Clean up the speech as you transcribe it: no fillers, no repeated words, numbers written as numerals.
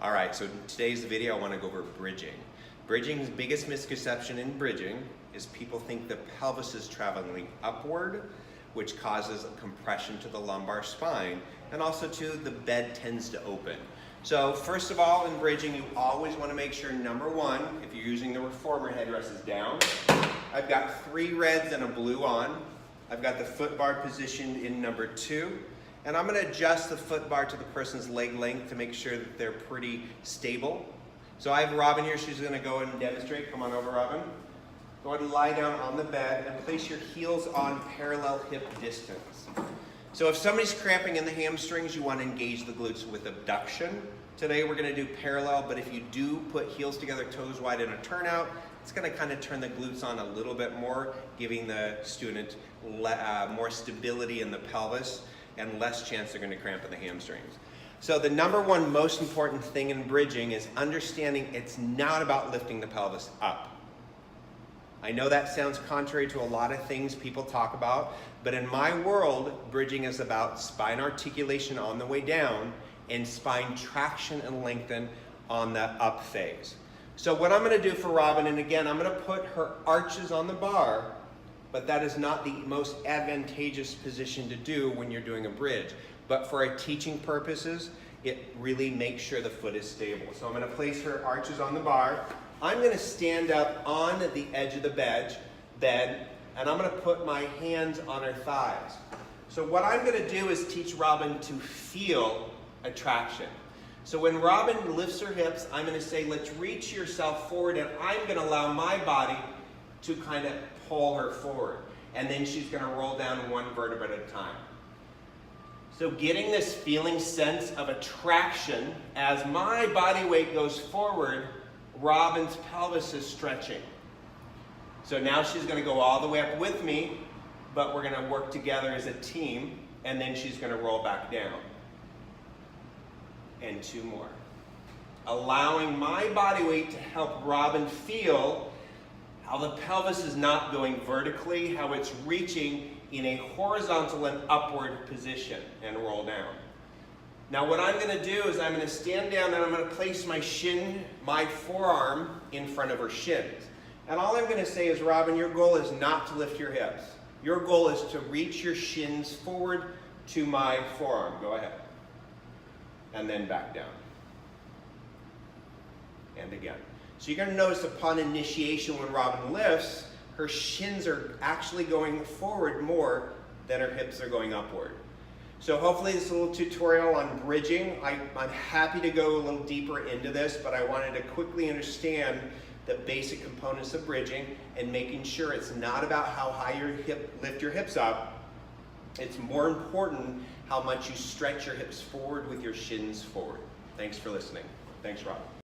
All right, so in today's video I want to go over bridging. Bridging's biggest misconception in bridging is people think the pelvis is traveling upward, which causes a compression to the lumbar spine, and also too, the bed tends to open. So first of all, in bridging, you always want to make sure, number one, if you're using the reformer headrest, is down. I've got 3 reds and a blue on. I've got the foot bar positioned in number 2. And I'm going to adjust the foot bar to the person's leg length to make sure that they're pretty stable. So I have Robin here. She's going to go and demonstrate. Come on over, Robin. Go ahead and lie down on the bed and place your heels on parallel hip distance. So if somebody's cramping in the hamstrings, you want to engage the glutes with abduction. Today we're going to do parallel, but if you do put heels together, toes wide in a turnout, it's going to kind of turn the glutes on a little bit more, giving the student more stability in the pelvis and less chance they're going to cramp in the hamstrings. So the number one most important thing in bridging is understanding it's not about lifting the pelvis up. I know that sounds contrary to a lot of things people talk about, but in my world, bridging is about spine articulation on the way down and spine traction and lengthen on the up phase. So what I'm going to do for Robin, and again, I'm going to put her arches on the bar, but that is not the most advantageous position to do when you're doing a bridge. But for our teaching purposes, it really makes sure the foot is stable. So I'm going to place her arches on the bar. I'm going to stand up on the edge of the bed, and I'm going to put my hands on her thighs. So what I'm going to do is teach Robin to feel a traction. So when Robin lifts her hips, I'm going to say, let's reach yourself forward, and I'm going to allow my body to kind of pull her forward. And then she's going to roll down one vertebra at a time. So getting this feeling sense of attraction as my body weight goes forward, Robin's pelvis is stretching. So now she's going to go all the way up with me, but we're going to work together as a team, and then she's going to roll back down. And 2 more. Allowing my body weight to help Robin feel how the pelvis is not going vertically, how it's reaching in a horizontal and upward position, and roll down. Now what I'm going to do is I'm going to stand down and I'm going to place my forearm in front of her shins. And all I'm going to say is, Robin, your goal is not to lift your hips. Your goal is to reach your shins forward to my forearm. Go ahead. And then back down. And again. So you're going to notice upon initiation when Robin lifts, her shins are actually going forward more than her hips are going upward. So hopefully this little tutorial on bridging, I'm happy to go a little deeper into this, but I wanted to quickly understand the basic components of bridging and making sure it's not about how high lift your hips up. It's more important how much you stretch your hips forward with your shins forward. Thanks for listening. Thanks, Rob.